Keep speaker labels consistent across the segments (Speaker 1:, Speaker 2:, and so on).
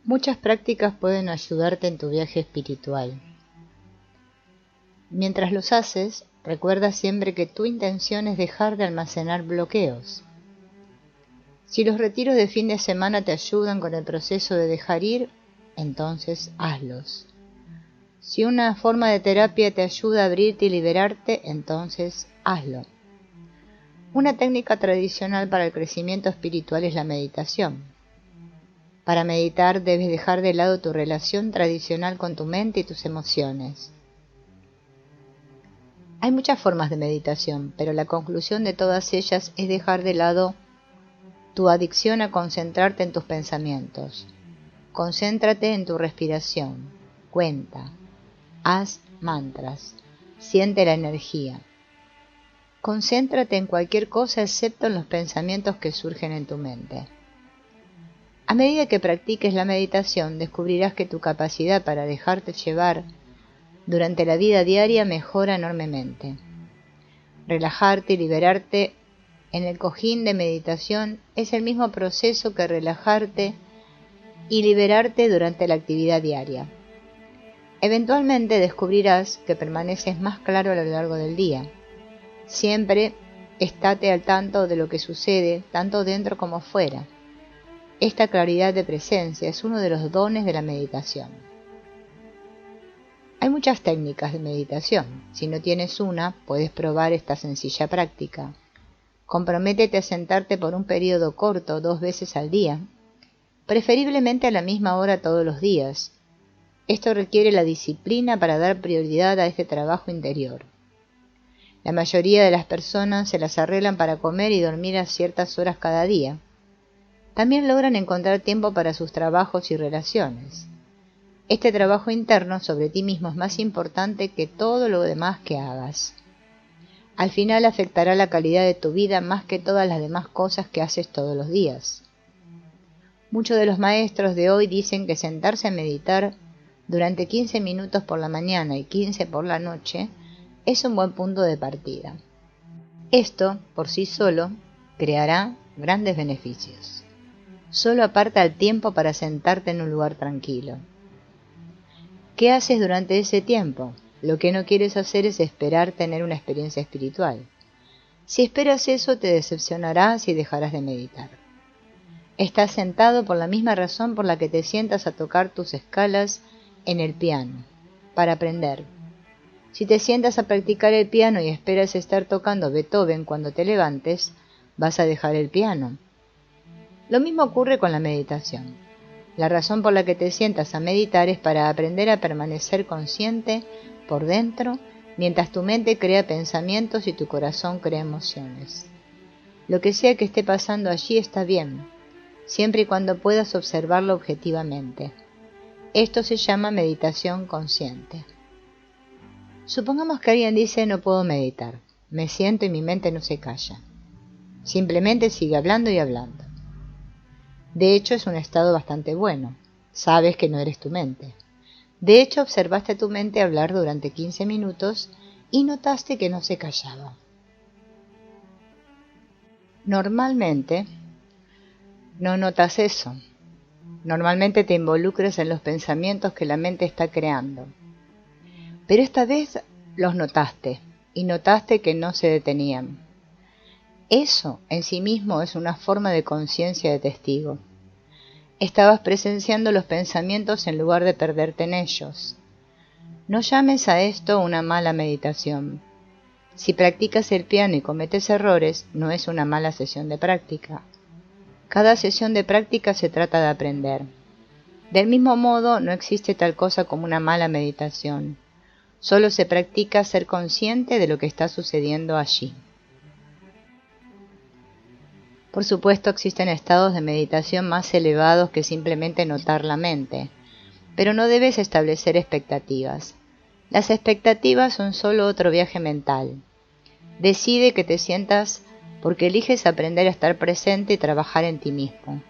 Speaker 1: Muchas prácticas pueden ayudarte en tu viaje espiritual. Mientras los haces, recuerda siempre que tu intención es dejar de almacenar bloqueos. Si los retiros de fin de semana te ayudan con el proceso de dejar ir, entonces hazlos. Si una forma de terapia te ayuda a abrirte y liberarte, entonces hazlo. Una técnica tradicional para el crecimiento espiritual es la meditación. Para meditar debes dejar de lado tu relación tradicional con tu mente y tus emociones. Hay muchas formas de meditación, pero la conclusión de todas ellas es dejar de lado tu adicción a concentrarte en tus pensamientos. Concéntrate en tu respiración, cuenta, haz mantras, siente la energía. Concéntrate en cualquier cosa excepto en los pensamientos que surgen en tu mente. A medida que practiques la meditación, descubrirás que tu capacidad para dejarte llevar durante la vida diaria mejora enormemente. Relajarte y liberarte en el cojín de meditación es el mismo proceso que relajarte y liberarte durante la actividad diaria. Eventualmente descubrirás que permaneces más claro a lo largo del día. Siempre estate al tanto de lo que sucede, tanto dentro como fuera. Esta claridad de presencia es uno de los dones de la meditación. Hay muchas técnicas de meditación. Si no tienes una, puedes probar esta sencilla práctica. Comprométete a sentarte por un periodo corto 2 veces al día, preferiblemente a la misma hora todos los días. Esto requiere la disciplina para dar prioridad a este trabajo interior. La mayoría de las personas se las arreglan para comer y dormir a ciertas horas cada día. También logran encontrar tiempo para sus trabajos y relaciones. Este trabajo interno sobre ti mismo es más importante que todo lo demás que hagas. Al final afectará la calidad de tu vida más que todas las demás cosas que haces todos los días. Muchos de los maestros de hoy dicen que sentarse a meditar durante 15 minutos por la mañana y 15 por la noche es un buen punto de partida. Esto, por sí solo, creará grandes beneficios. Solo aparta el tiempo para sentarte en un lugar tranquilo. ¿Qué haces durante ese tiempo? Lo que no quieres hacer es esperar tener una experiencia espiritual. Si esperas eso, te decepcionarás y dejarás de meditar. Estás sentado por la misma razón por la que te sientas a tocar tus escalas en el piano, para aprender. Si te sientas a practicar el piano y esperas estar tocando Beethoven cuando te levantes, vas a dejar el piano. Lo mismo ocurre con la meditación. La razón por la que te sientas a meditar es para aprender a permanecer consciente por dentro, mientras tu mente crea pensamientos y tu corazón crea emociones. Lo que sea que esté pasando allí está bien, siempre y cuando puedas observarlo objetivamente. Esto se llama meditación consciente. Supongamos que alguien dice no puedo meditar, me siento y mi mente no se calla. Simplemente sigue hablando y hablando. De hecho, es un estado bastante bueno. Sabes que no eres tu mente. De hecho, observaste a tu mente hablar durante 15 minutos y notaste que no se callaba. Normalmente, no notas eso. Normalmente te involucras en los pensamientos que la mente está creando. Pero esta vez los notaste y notaste que no se detenían. Eso en sí mismo es una forma de conciencia de testigo. Estabas presenciando los pensamientos en lugar de perderte en ellos. No llames a esto una mala meditación. Si practicas el piano y cometes errores, no es una mala sesión de práctica. Cada sesión de práctica se trata de aprender. Del mismo modo, no existe tal cosa como una mala meditación. Solo se practica ser consciente de lo que está sucediendo allí. Por supuesto, existen estados de meditación más elevados que simplemente notar la mente, pero no debes establecer expectativas. Las expectativas son solo otro viaje mental. Decide que te sientas porque eliges aprender a estar presente y trabajar en ti mismo.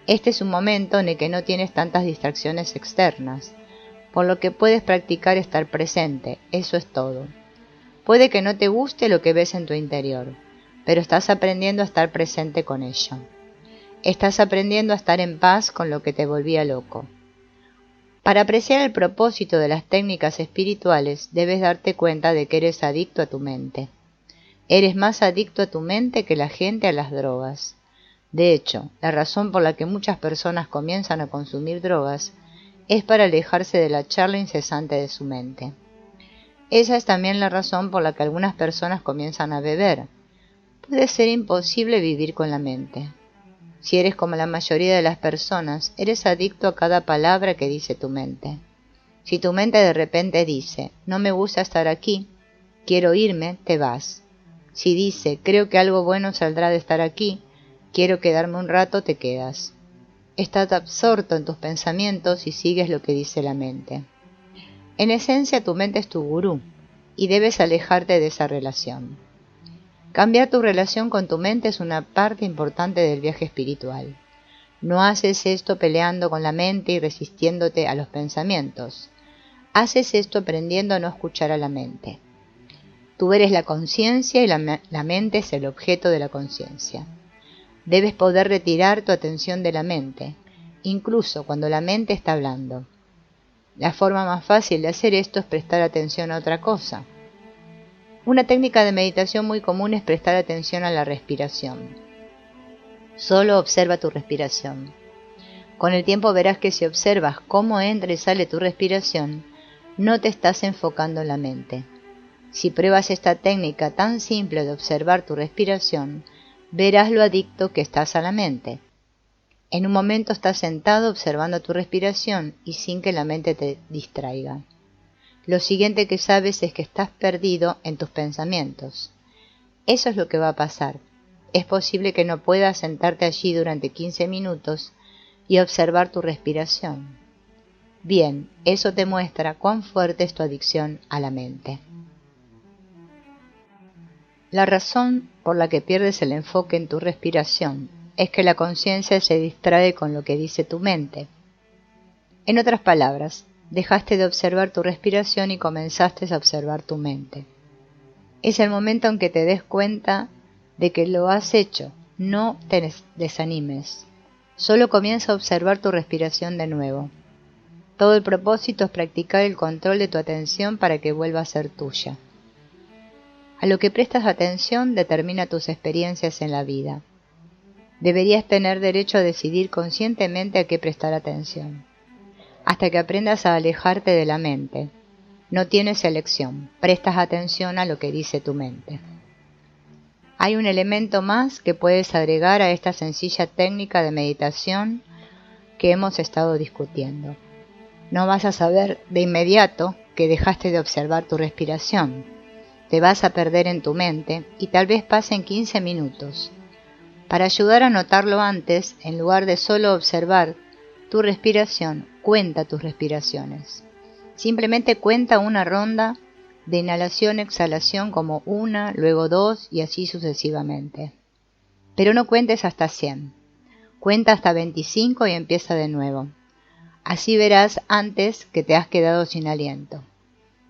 Speaker 1: Este es un momento en el que no tienes tantas distracciones externas, por lo que puedes practicar estar presente, eso es todo. Puede que no te guste lo que ves en tu interior, pero estás aprendiendo a estar presente con ello. Estás aprendiendo a estar en paz con lo que te volvía loco. Para apreciar el propósito de las técnicas espirituales, debes darte cuenta de que eres adicto a tu mente. Eres más adicto a tu mente que la gente a las drogas. De hecho, la razón por la que muchas personas comienzan a consumir drogas es para alejarse de la charla incesante de su mente. Esa es también la razón por la que algunas personas comienzan a beber. Puede ser imposible vivir con la mente. Si eres como la mayoría de las personas, eres adicto a cada palabra que dice tu mente. Si tu mente de repente dice, no me gusta estar aquí, quiero irme, te vas. Si dice, creo que algo bueno saldrá de estar aquí, quiero quedarme un rato, te quedas. Estás absorto en tus pensamientos y sigues lo que dice la mente. En esencia, tu mente es tu gurú y debes alejarte de esa relación. Cambiar tu relación con tu mente es una parte importante del viaje espiritual. No haces esto peleando con la mente y resistiéndote a los pensamientos. Haces esto aprendiendo a no escuchar a la mente. Tú eres la conciencia y la mente es el objeto de la conciencia. Debes poder retirar tu atención de la mente, incluso cuando la mente está hablando. La forma más fácil de hacer esto es prestar atención a otra cosa. Una técnica de meditación muy común es prestar atención a la respiración. Solo observa tu respiración. Con el tiempo verás que si observas cómo entra y sale tu respiración, no te estás enfocando en la mente. Si pruebas esta técnica tan simple de observar tu respiración, verás lo adicto que estás a la mente. En un momento estás sentado observando tu respiración y sin que la mente te distraiga. Lo siguiente que sabes es que estás perdido en tus pensamientos. Eso es lo que va a pasar. Es posible que no puedas sentarte allí durante 15 minutos y observar tu respiración. Bien, eso te muestra cuán fuerte es tu adicción a la mente. La razón por la que pierdes el enfoque en tu respiración es que la conciencia se distrae con lo que dice tu mente. En otras palabras, dejaste de observar tu respiración y comenzaste a observar tu mente. Es el momento en que te des cuenta de que lo has hecho. No te desanimes. Solo comienza a observar tu respiración de nuevo. Todo el propósito es practicar el control de tu atención para que vuelva a ser tuya. A lo que prestas atención determina tus experiencias en la vida. Deberías tener derecho a decidir conscientemente a qué prestar atención. Hasta que aprendas a alejarte de la mente. No tienes elección, prestas atención a lo que dice tu mente. Hay un elemento más que puedes agregar a esta sencilla técnica de meditación que hemos estado discutiendo. No vas a saber de inmediato que dejaste de observar tu respiración. Te vas a perder en tu mente y tal vez pasen 15 minutos. Para ayudar a notarlo antes, en lugar de solo observar tu respiración, cuenta tus respiraciones. Simplemente cuenta una ronda de inhalación-exhalación como 1, luego 2 y así sucesivamente. Pero no cuentes hasta 100. Cuenta hasta 25 y empieza de nuevo. Así verás antes que te has quedado sin aliento.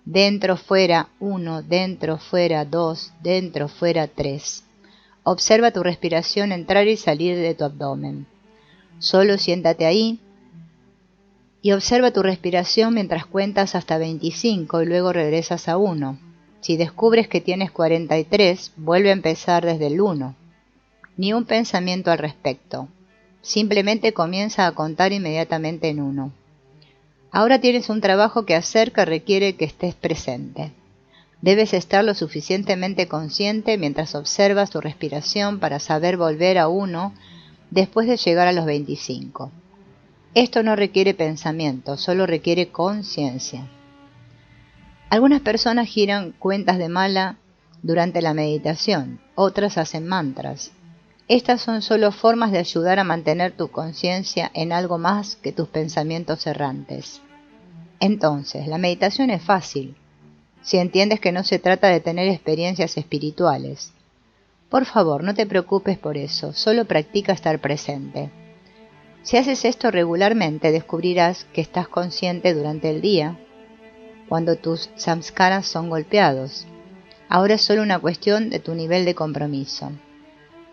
Speaker 1: Dentro, fuera, 1, dentro, fuera, 2, dentro, fuera, 3. Observa tu respiración entrar y salir de tu abdomen. Solo siéntate ahí y observa tu respiración mientras cuentas hasta 25 y luego regresas a 1. Si descubres que tienes 43, vuelve a empezar desde el 1. Ni un pensamiento al respecto. Simplemente comienza a contar inmediatamente en 1. Ahora tienes un trabajo que hacer que requiere que estés presente. Debes estar lo suficientemente consciente mientras observas tu respiración para saber volver a 1 después de llegar a los 25. Esto no requiere pensamiento, solo requiere conciencia. Algunas personas giran cuentas de mala durante la meditación, otras hacen mantras. Estas son solo formas de ayudar a mantener tu conciencia en algo más que tus pensamientos errantes. Entonces, la meditación es fácil, si entiendes que no se trata de tener experiencias espirituales. Por favor, no te preocupes por eso, solo practica estar presente. Si haces esto regularmente, descubrirás que estás consciente durante el día, cuando tus samskaras son golpeados. Ahora es solo una cuestión de tu nivel de compromiso.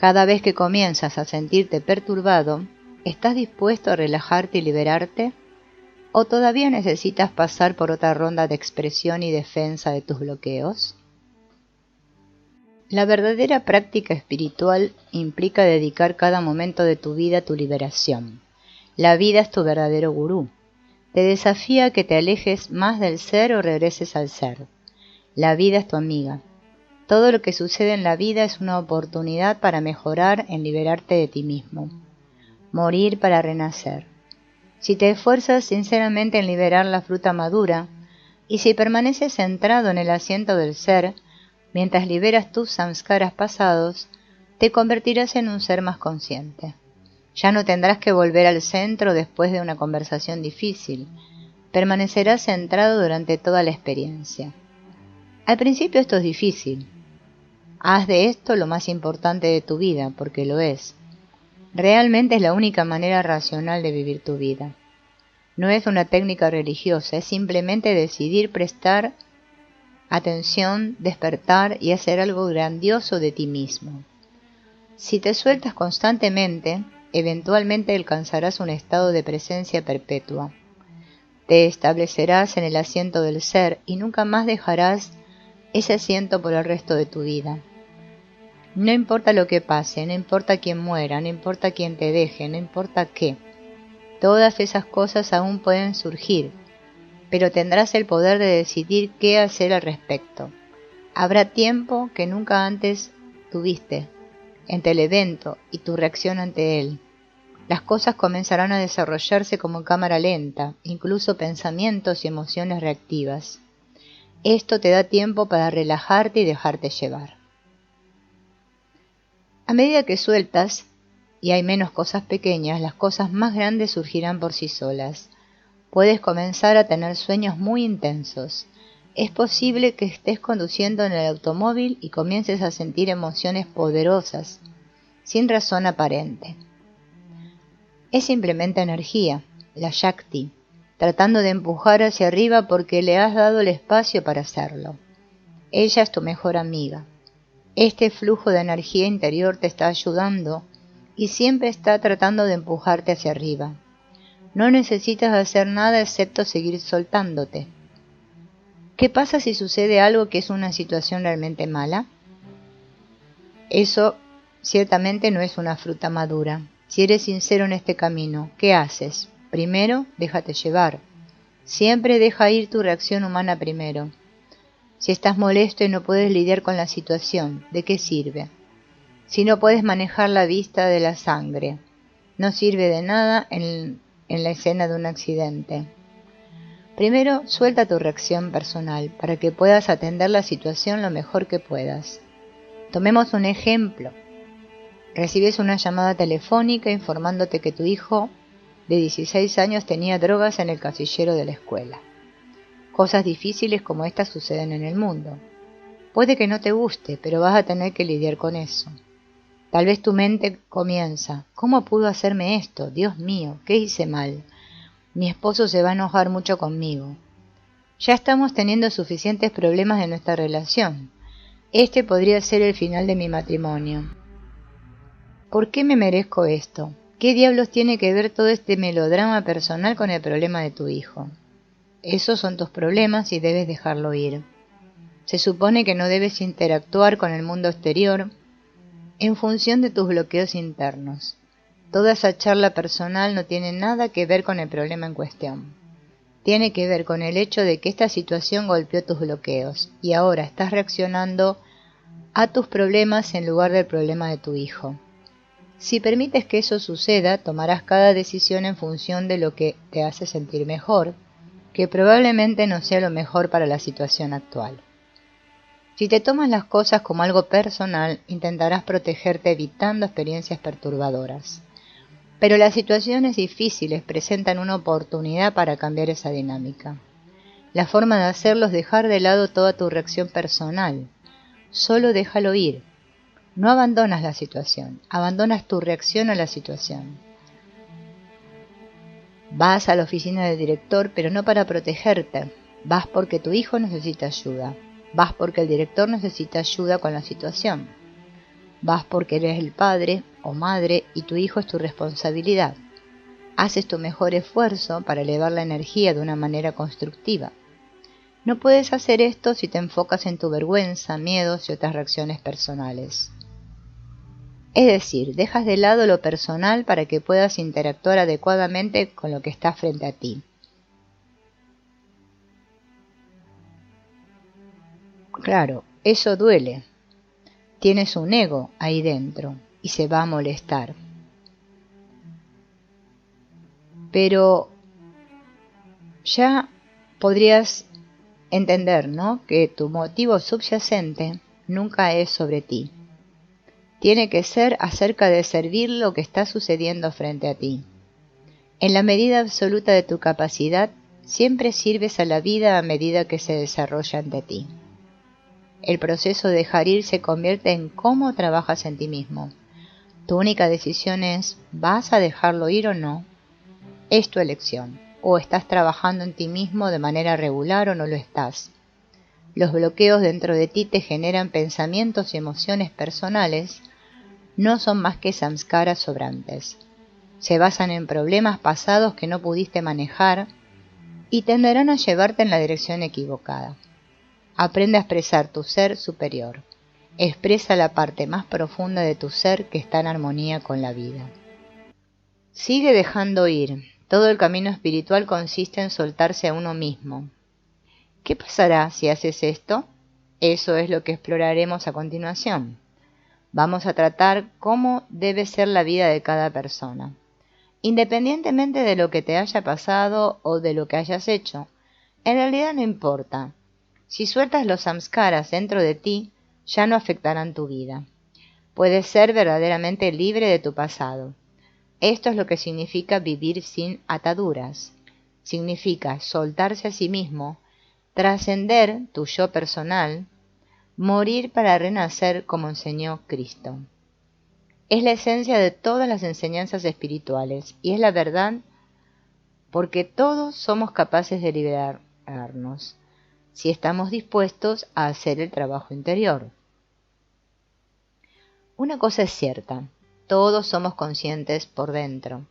Speaker 1: Cada vez que comienzas a sentirte perturbado, ¿estás dispuesto a relajarte y liberarte? ¿O todavía necesitas pasar por otra ronda de expresión y defensa de tus bloqueos? La verdadera práctica espiritual implica dedicar cada momento de tu vida a tu liberación. La vida es tu verdadero gurú. Te desafía a que te alejes más del ser o regreses al ser. La vida es tu amiga. Todo lo que sucede en la vida es una oportunidad para mejorar en liberarte de ti mismo. Morir para renacer. Si te esfuerzas sinceramente en liberar la fruta madura, y si permaneces centrado en el asiento del ser, mientras liberas tus samskaras pasados, te convertirás en un ser más consciente. Ya no tendrás que volver al centro después de una conversación difícil. Permanecerás centrado durante toda la experiencia. Al principio esto es difícil. Haz de esto lo más importante de tu vida, porque lo es. Realmente es la única manera racional de vivir tu vida. No es una técnica religiosa, es simplemente decidir prestar atención, despertar y hacer algo grandioso de ti mismo. Si te sueltas constantemente, eventualmente alcanzarás un estado de presencia perpetua. Te establecerás en el asiento del ser y nunca más dejarás ese asiento por el resto de tu vida. No importa lo que pase, no importa quién muera, no importa quién te deje, no importa qué. Todas esas cosas aún pueden surgir, pero tendrás el poder de decidir qué hacer al respecto. Habrá tiempo que nunca antes tuviste entre el evento y tu reacción ante él. Las cosas comenzarán a desarrollarse como en cámara lenta, incluso pensamientos y emociones reactivas. Esto te da tiempo para relajarte y dejarte llevar. A medida que sueltas, y hay menos cosas pequeñas, las cosas más grandes surgirán por sí solas. Puedes comenzar a tener sueños muy intensos. Es posible que estés conduciendo en el automóvil y comiences a sentir emociones poderosas, sin razón aparente. Es simplemente energía, la Shakti, tratando de empujar hacia arriba porque le has dado el espacio para hacerlo. Ella es tu mejor amiga. Este flujo de energía interior te está ayudando y siempre está tratando de empujarte hacia arriba. No necesitas hacer nada excepto seguir soltándote. ¿Qué pasa si sucede algo que es una situación realmente mala? Eso ciertamente no es una fruta madura. Si eres sincero en este camino, ¿qué haces? Primero, déjate llevar. Siempre deja ir tu reacción humana primero. Si estás molesto y no puedes lidiar con la situación, ¿de qué sirve? Si no puedes manejar la vista de la sangre, no sirve de nada en la escena de un accidente. Primero, suelta tu reacción personal para que puedas atender la situación lo mejor que puedas. Tomemos un ejemplo. Recibes una llamada telefónica informándote que tu hijo de 16 años tenía drogas en el casillero de la escuela. Cosas difíciles como estas suceden en el mundo. Puede que no te guste, pero vas a tener que lidiar con eso. Tal vez tu mente comienza, ¿cómo pudo hacerme esto? Dios mío, ¿qué hice mal? Mi esposo se va a enojar mucho conmigo. Ya estamos teniendo suficientes problemas en nuestra relación. Este podría ser el final de mi matrimonio. ¿Por qué me merezco esto? ¿Qué diablos tiene que ver todo este melodrama personal con el problema de tu hijo? Esos son tus problemas y debes dejarlo ir. Se supone que no debes interactuar con el mundo exterior en función de tus bloqueos internos. Toda esa charla personal no tiene nada que ver con el problema en cuestión. Tiene que ver con el hecho de que esta situación golpeó tus bloqueos y ahora estás reaccionando a tus problemas en lugar del problema de tu hijo. Si permites que eso suceda, tomarás cada decisión en función de lo que te hace sentir mejor, que probablemente no sea lo mejor para la situación actual. Si te tomas las cosas como algo personal, intentarás protegerte evitando experiencias perturbadoras. Pero las situaciones difíciles presentan una oportunidad para cambiar esa dinámica. La forma de hacerlo es dejar de lado toda tu reacción personal. Solo déjalo ir. No abandonas la situación, abandonas tu reacción a la situación. Vas a la oficina del director, pero no para protegerte. Vas porque tu hijo necesita ayuda. Vas porque el director necesita ayuda con la situación. Vas porque eres el padre o madre y tu hijo es tu responsabilidad. Haces tu mejor esfuerzo para elevar la energía de una manera constructiva. No puedes hacer esto si te enfocas en tu vergüenza, miedos y otras reacciones personales. Es decir, dejas de lado lo personal para que puedas interactuar adecuadamente con lo que está frente a ti. Claro, eso duele. Tienes un ego ahí dentro y se va a molestar. Pero ya podrías entender, ¿no?, que tu motivo subyacente nunca es sobre ti. Tiene que ser acerca de servir lo que está sucediendo frente a ti. En la medida absoluta de tu capacidad, siempre sirves a la vida a medida que se desarrolla ante ti. El proceso de dejar ir se convierte en cómo trabajas en ti mismo. Tu única decisión es, ¿vas a dejarlo ir o no? Es tu elección. O estás trabajando en ti mismo de manera regular o no lo estás. Los bloqueos dentro de ti te generan pensamientos y emociones personales. No son más que samskaras sobrantes. Se basan en problemas pasados que no pudiste manejar y tenderán a llevarte en la dirección equivocada. Aprende a expresar tu ser superior. Expresa la parte más profunda de tu ser que está en armonía con la vida. Sigue dejando ir. Todo el camino espiritual consiste en soltarse a uno mismo. ¿Qué pasará si haces esto? Eso es lo que exploraremos a continuación. Vamos a tratar cómo debe ser la vida de cada persona. Independientemente de lo que te haya pasado o de lo que hayas hecho, en realidad no importa. Si sueltas los samskaras dentro de ti, ya no afectarán tu vida. Puedes ser verdaderamente libre de tu pasado. Esto es lo que significa vivir sin ataduras. Significa soltarse a sí mismo, trascender tu yo personal, morir para renacer como enseñó Cristo. Es la esencia de todas las enseñanzas espirituales y es la verdad porque todos somos capaces de liberarnos si estamos dispuestos a hacer el trabajo interior. Una cosa es cierta, todos somos conscientes por dentro.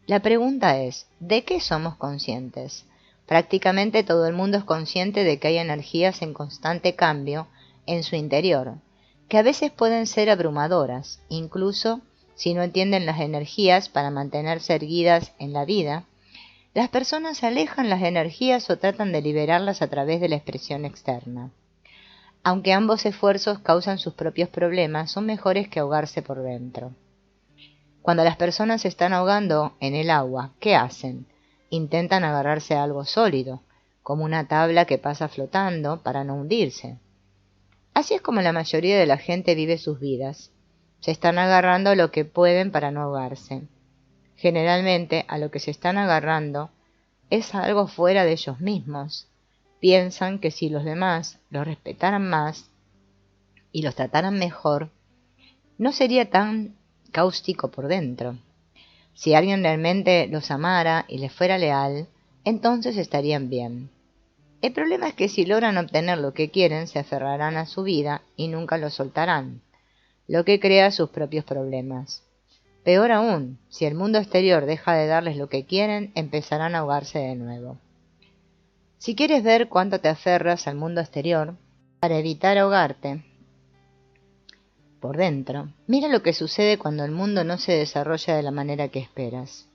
Speaker 1: La pregunta es, ¿de qué somos conscientes? Prácticamente todo el mundo es consciente de que hay energías en constante cambio en su interior, que a veces pueden ser abrumadoras, incluso si no entienden las energías para mantenerse erguidas en la vida. Las personas alejan las energías o tratan de liberarlas a través de la expresión externa. Aunque ambos esfuerzos causan sus propios problemas, son mejores que ahogarse por dentro. Cuando las personas se están ahogando en el agua, ¿qué hacen? Intentan agarrarse a algo sólido, como una tabla que pasa flotando para no hundirse. Así es como la mayoría de la gente vive sus vidas. Se están agarrando a lo que pueden para no ahogarse. Generalmente, a lo que se están agarrando es algo fuera de ellos mismos. Piensan que si los demás los respetaran más y los trataran mejor, no sería tan cáustico por dentro. Si alguien realmente los amara y les fuera leal, entonces estarían bien. El problema es que si logran obtener lo que quieren, se aferrarán a su vida y nunca lo soltarán, lo que crea sus propios problemas. Peor aún, si el mundo exterior deja de darles lo que quieren, empezarán a ahogarse de nuevo. Si quieres ver cuánto te aferras al mundo exterior, para evitar ahogarte por dentro, mira lo que sucede cuando el mundo no se desarrolla de la manera que esperas.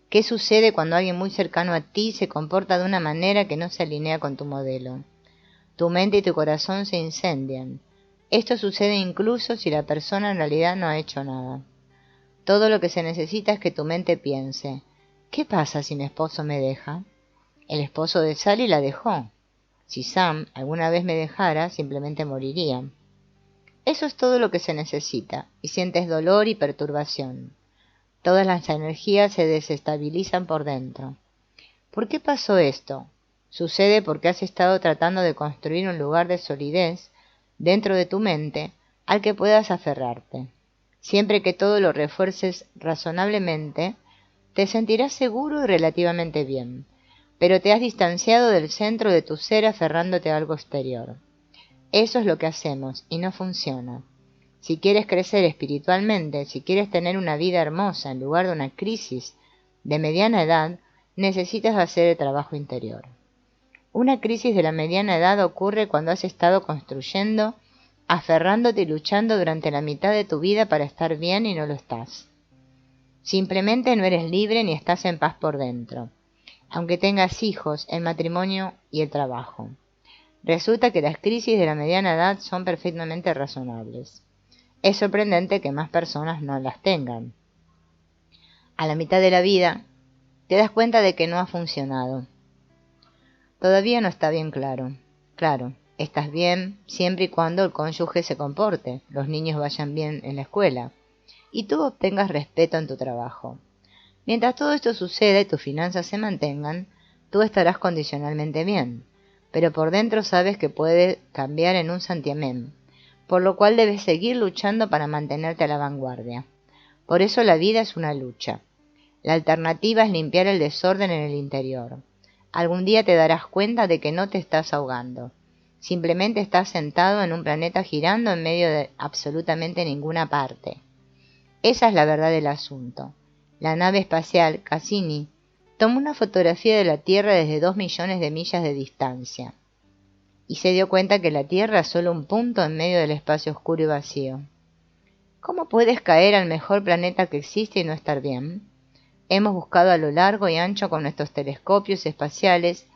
Speaker 1: ¿Qué sucede cuando alguien muy cercano a ti se comporta de una manera que no se alinea con tu modelo? Tu mente y tu corazón se incendian. Esto sucede incluso si la persona en realidad no ha hecho nada. Todo lo que se necesita es que tu mente piense, ¿qué pasa si mi esposo me deja? El esposo de Sally la dejó. Si Sam alguna vez me dejara, simplemente moriría. Eso es todo lo que se necesita, y sientes dolor y perturbación. Todas las energías se desestabilizan por dentro. ¿Por qué pasó esto? Sucede porque has estado tratando de construir un lugar de solidez dentro de tu mente al que puedas aferrarte. Siempre que todo lo refuerces razonablemente, te sentirás seguro y relativamente bien, pero te has distanciado del centro de tu ser aferrándote a algo exterior. Eso es lo que hacemos y no funciona. Si quieres crecer espiritualmente, si quieres tener una vida hermosa en lugar de una crisis de mediana edad, necesitas hacer el trabajo interior. Una crisis de la mediana edad ocurre cuando has estado construyendo, aferrándote y luchando durante la mitad de tu vida para estar bien y no lo estás. Simplemente no eres libre ni estás en paz por dentro, aunque tengas hijos, el matrimonio y el trabajo. Resulta que las crisis de la mediana edad son perfectamente razonables. Es sorprendente que más personas no las tengan. A la mitad de la vida, te das cuenta de que no ha funcionado. Todavía no está bien claro. Claro, estás bien siempre y cuando el cónyuge se comporte, los niños vayan bien en la escuela, y tú obtengas respeto en tu trabajo. Mientras todo esto suceda y tus finanzas se mantengan, tú estarás condicionalmente bien, pero por dentro sabes que puede cambiar en un santiamén, por lo cual debes seguir luchando para mantenerte a la vanguardia. Por eso la vida es una lucha. La alternativa es limpiar el desorden en el interior. Algún día te darás cuenta de que no te estás ahogando. Simplemente estás sentado en un planeta girando en medio de absolutamente ninguna parte. Esa es la verdad del asunto. La nave espacial Cassini tomó una fotografía de la Tierra desde 2 millones de millas de distancia y se dio cuenta que la Tierra es solo un punto en medio del espacio oscuro y vacío. ¿Cómo puedes caer al mejor planeta que existe y no estar bien? Hemos buscado a lo largo y ancho con nuestros telescopios espaciales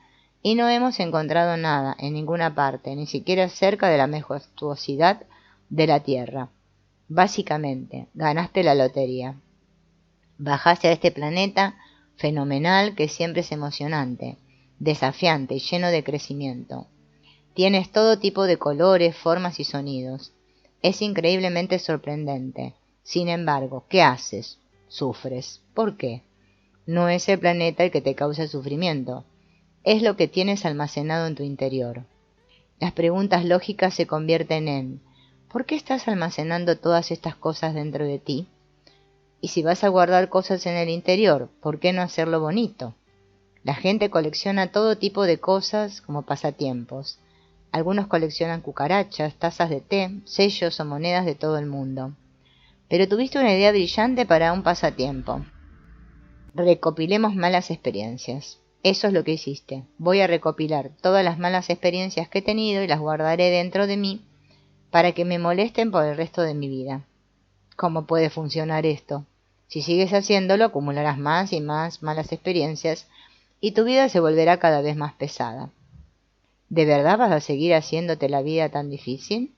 Speaker 1: y no hemos encontrado nada en ninguna parte, ni siquiera cerca de la majestuosidad de la Tierra. Básicamente, ganaste la lotería. Bajaste a este planeta fenomenal que siempre es emocionante, desafiante y lleno de crecimiento. Tienes todo tipo de colores, formas y sonidos. Es increíblemente sorprendente. Sin embargo, ¿qué haces? Sufres. ¿Por qué? No es el planeta el que te causa sufrimiento. Es lo que tienes almacenado en tu interior. Las preguntas lógicas se convierten en ¿por qué estás almacenando todas estas cosas dentro de ti? Y si vas a guardar cosas en el interior, ¿por qué no hacerlo bonito? La gente colecciona todo tipo de cosas como pasatiempos. Algunos coleccionan cucarachas, tazas de té, sellos o monedas de todo el mundo. Pero tuviste una idea brillante para un pasatiempo. Recopilemos malas experiencias. Eso es lo que hiciste. Voy a recopilar todas las malas experiencias que he tenido y las guardaré dentro de mí para que me molesten por el resto de mi vida. ¿Cómo puede funcionar esto? Si sigues haciéndolo, acumularás más y más malas experiencias y tu vida se volverá cada vez más pesada. ¿De verdad vas a seguir haciéndote la vida tan difícil?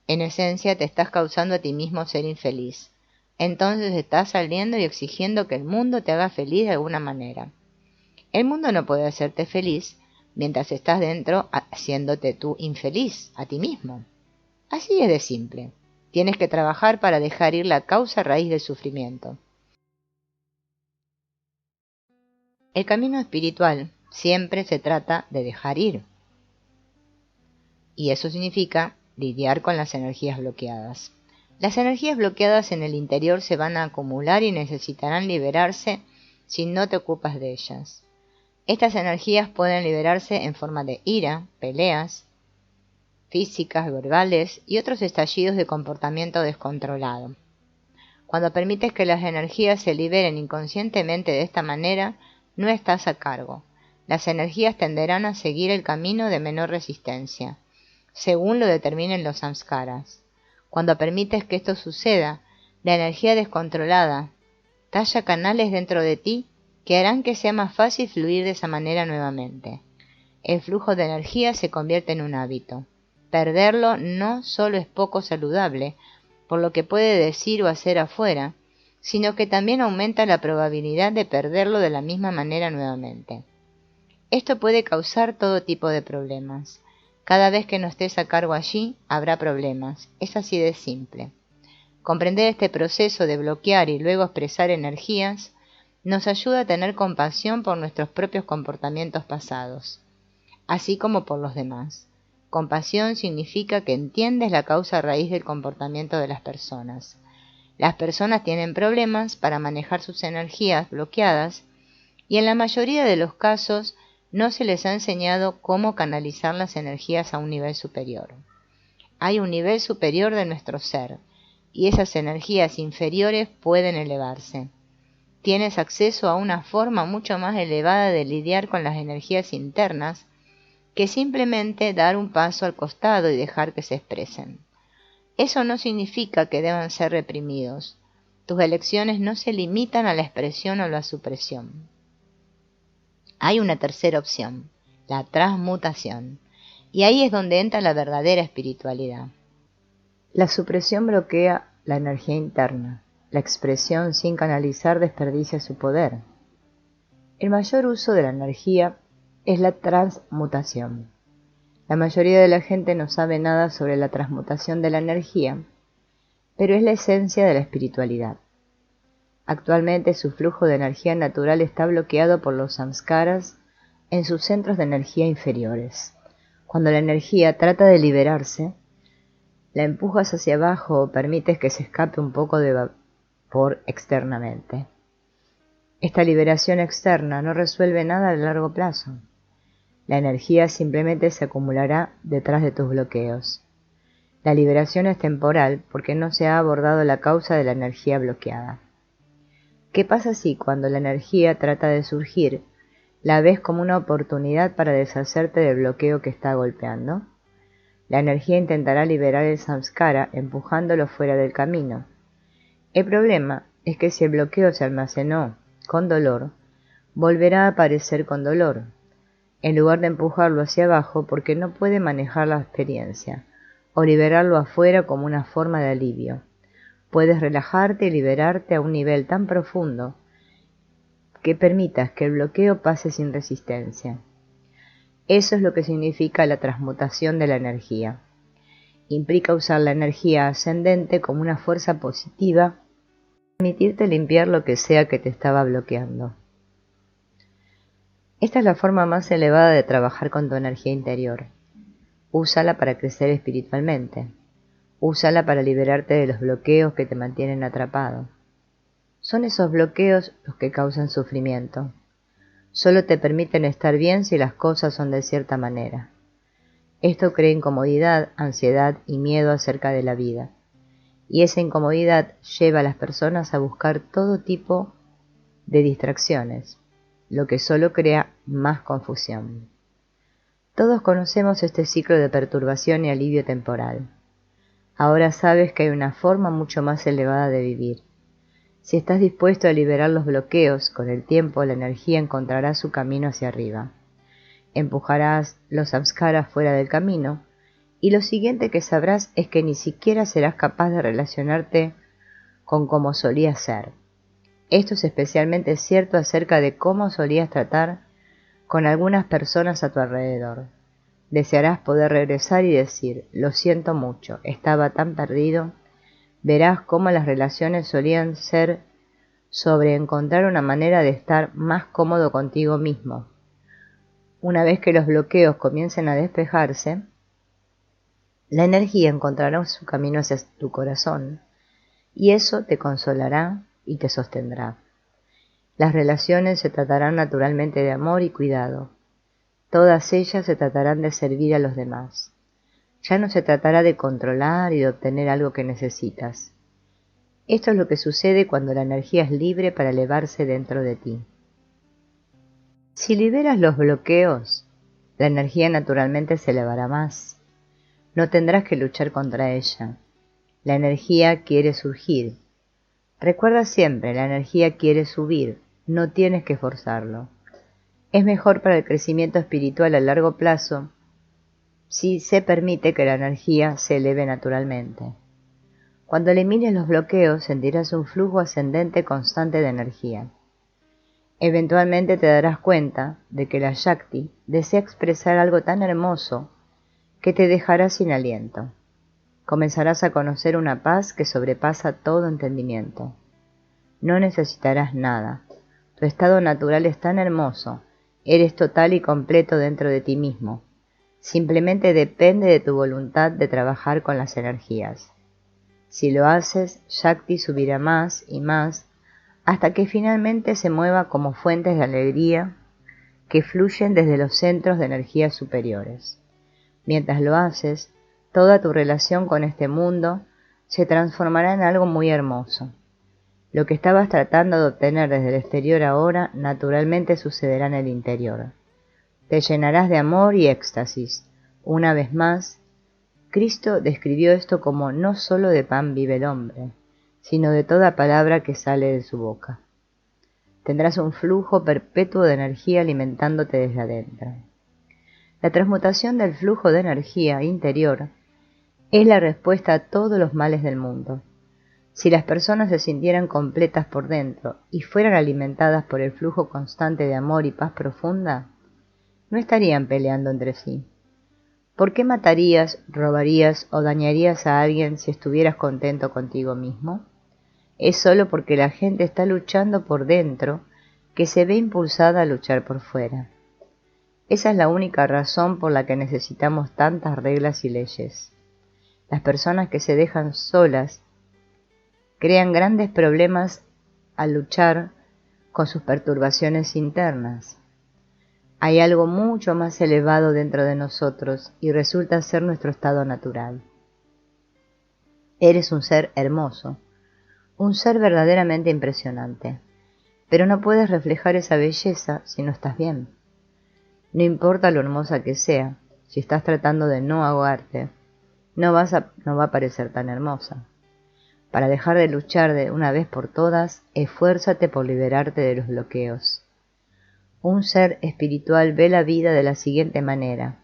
Speaker 1: En esencia te estás causando a ti mismo ser infeliz. Entonces estás saliendo y exigiendo que el mundo te haga feliz de alguna manera. El mundo no puede hacerte feliz mientras estás dentro haciéndote tú infeliz a ti mismo. Así es de simple. Tienes que trabajar para dejar ir la causa raíz del sufrimiento. El camino espiritual siempre se trata de dejar ir. Y eso significa lidiar con las energías bloqueadas. Las energías bloqueadas en el interior se van a acumular y necesitarán liberarse si no te ocupas de ellas. Estas energías pueden liberarse en forma de ira, peleas físicas, verbales y otros estallidos de comportamiento descontrolado. Cuando permites que las energías se liberen inconscientemente de esta manera, no estás a cargo. Las energías tenderán a seguir el camino de menor resistencia, según lo determinen los samskaras. Cuando permites que esto suceda, la energía descontrolada talla canales dentro de ti que harán que sea más fácil fluir de esa manera nuevamente. El flujo de energía se convierte en un hábito. Perderlo no solo es poco saludable, por lo que puede decir o hacer afuera, sino que también aumenta la probabilidad de perderlo de la misma manera nuevamente. Esto puede causar todo tipo de problemas. Cada vez que no estés a cargo allí, habrá problemas. Es así de simple. Comprender este proceso de bloquear y luego expresar energías nos ayuda a tener compasión por nuestros propios comportamientos pasados, así como por los demás. Compasión significa que entiendes la causa raíz del comportamiento de las personas. Las personas tienen problemas para manejar sus energías bloqueadas y en la mayoría de los casos no se les ha enseñado cómo canalizar las energías a un nivel superior. Hay un nivel superior de nuestro ser, y esas energías inferiores pueden elevarse. Tienes acceso a una forma mucho más elevada de lidiar con las energías internas que simplemente dar un paso al costado y dejar que se expresen. Eso no significa que deban ser reprimidos. Tus elecciones no se limitan a la expresión o la supresión. Hay una tercera opción, la transmutación, y ahí es donde entra la verdadera espiritualidad. La supresión bloquea la energía interna. La expresión sin canalizar desperdicia su poder. El mayor uso de la energía es la transmutación. La mayoría de la gente no sabe nada sobre la transmutación de la energía, pero es la esencia de la espiritualidad. Actualmente su flujo de energía natural está bloqueado por los samskaras en sus centros de energía inferiores. Cuando la energía trata de liberarse, la empujas hacia abajo o permites que se escape un poco de vapor externamente. Esta liberación externa no resuelve nada a largo plazo. La energía simplemente se acumulará detrás de tus bloqueos. La liberación es temporal porque no se ha abordado la causa de la energía bloqueada. ¿Qué pasa si cuando la energía trata de surgir, la ves como una oportunidad para deshacerte del bloqueo que está golpeando? La energía intentará liberar el samskara empujándolo fuera del camino. El problema es que si el bloqueo se almacenó con dolor, volverá a aparecer con dolor, en lugar de empujarlo hacia abajo porque no puede manejar la experiencia, o liberarlo afuera como una forma de alivio. Puedes relajarte y liberarte a un nivel tan profundo que permitas que el bloqueo pase sin resistencia. Eso es lo que significa la transmutación de la energía. Implica usar la energía ascendente como una fuerza positiva y permitirte limpiar lo que sea que te estaba bloqueando. Esta es la forma más elevada de trabajar con tu energía interior. Úsala para crecer espiritualmente. Úsala para liberarte de los bloqueos que te mantienen atrapado. Son esos bloqueos los que causan sufrimiento. Solo te permiten estar bien si las cosas son de cierta manera. Esto crea incomodidad, ansiedad y miedo acerca de la vida. Y esa incomodidad lleva a las personas a buscar todo tipo de distracciones, lo que solo crea más confusión. Todos conocemos este ciclo de perturbación y alivio temporal. Ahora sabes que hay una forma mucho más elevada de vivir. Si estás dispuesto a liberar los bloqueos, con el tiempo la energía encontrará su camino hacia arriba. Empujarás los samskaras fuera del camino, y lo siguiente que sabrás es que ni siquiera serás capaz de relacionarte con como solías ser. Esto es especialmente cierto acerca de cómo solías tratar con algunas personas a tu alrededor. Desearás poder regresar y decir, lo siento mucho, estaba tan perdido. Verás cómo las relaciones solían ser sobre encontrar una manera de estar más cómodo contigo mismo. Una vez que los bloqueos comiencen a despejarse, la energía encontrará su camino hacia tu corazón, y eso te consolará y te sostendrá. Las relaciones se tratarán naturalmente de amor y cuidado. Todas ellas se tratarán de servir a los demás. Ya no se tratará de controlar y de obtener algo que necesitas. Esto es lo que sucede cuando la energía es libre para elevarse dentro de ti. Si liberas los bloqueos, la energía naturalmente se elevará más. No tendrás que luchar contra ella. La energía quiere surgir. Recuerda siempre, la energía quiere subir, no tienes que forzarlo. Es mejor para el crecimiento espiritual a largo plazo si se permite que la energía se eleve naturalmente. Cuando elimines los bloqueos, sentirás un flujo ascendente constante de energía. Eventualmente te darás cuenta de que la Shakti desea expresar algo tan hermoso que te dejará sin aliento. Comenzarás a conocer una paz que sobrepasa todo entendimiento. No necesitarás nada. Tu estado natural es tan hermoso. Eres total y completo dentro de ti mismo. Simplemente depende de tu voluntad de trabajar con las energías. Si lo haces, Shakti subirá más y más hasta que finalmente se mueva como fuentes de alegría que fluyen desde los centros de energía superiores. Mientras lo haces, toda tu relación con este mundo se transformará en algo muy hermoso. Lo que estabas tratando de obtener desde el exterior ahora naturalmente sucederá en el interior. Te llenarás de amor y éxtasis. Una vez más, Cristo describió esto como no solo de pan vive el hombre, sino de toda palabra que sale de su boca. Tendrás un flujo perpetuo de energía alimentándote desde adentro. La transmutación del flujo de energía interior es la respuesta a todos los males del mundo. Si las personas se sintieran completas por dentro y fueran alimentadas por el flujo constante de amor y paz profunda, no estarían peleando entre sí. ¿Por qué matarías, robarías o dañarías a alguien si estuvieras contento contigo mismo? Es solo porque la gente está luchando por dentro que se ve impulsada a luchar por fuera. Esa es la única razón por la que necesitamos tantas reglas y leyes. Las personas que se dejan solas crean grandes problemas al luchar con sus perturbaciones internas. Hay algo mucho más elevado dentro de nosotros y resulta ser nuestro estado natural. Eres un ser hermoso, un ser verdaderamente impresionante, pero no puedes reflejar esa belleza si no estás bien. No importa lo hermosa que sea, si estás tratando de no ahogarte, no va a parecer tan hermosa. Para dejar de luchar de una vez por todas, esfuérzate por liberarte de los bloqueos. Un ser espiritual ve la vida de la siguiente manera.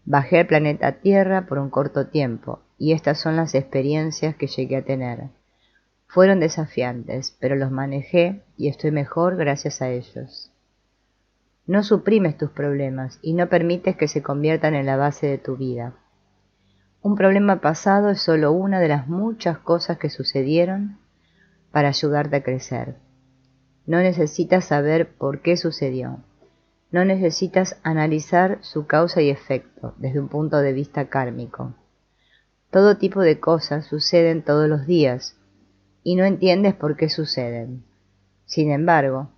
Speaker 1: Bajé al planeta Tierra por un corto tiempo, y estas son las experiencias que llegué a tener. Fueron desafiantes, pero los manejé y estoy mejor gracias a ellos. No suprimes tus problemas y no permites que se conviertan en la base de tu vida. Un problema pasado es solo una de las muchas cosas que sucedieron para ayudarte a crecer. No necesitas saber por qué sucedió. No necesitas analizar su causa y efecto desde un punto de vista kármico. Todo tipo de cosas suceden todos los días y no entiendes por qué suceden. Sin embargo,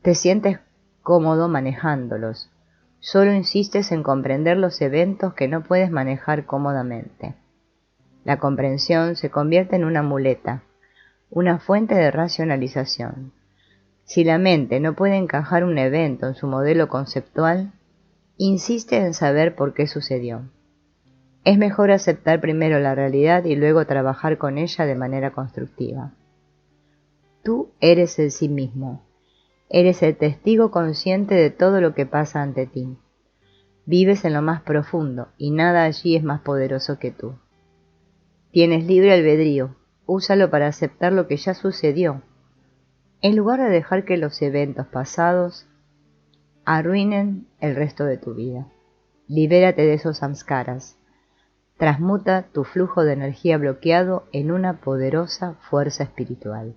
Speaker 1: te sientes cómodo manejándolos. Solo insistes en comprender los eventos que no puedes manejar cómodamente. La comprensión se convierte en una muleta, una fuente de racionalización. Si la mente no puede encajar un evento en su modelo conceptual, insiste en saber por qué sucedió. Es mejor aceptar primero la realidad y luego trabajar con ella de manera constructiva. Tú eres el sí mismo. Eres el testigo consciente de todo lo que pasa ante ti. Vives en lo más profundo y nada allí es más poderoso que tú. Tienes libre albedrío, úsalo para aceptar lo que ya sucedió, en lugar de dejar que los eventos pasados arruinen el resto de tu vida. Libérate de esos samskaras. Transmuta tu flujo de energía bloqueado en una poderosa fuerza espiritual.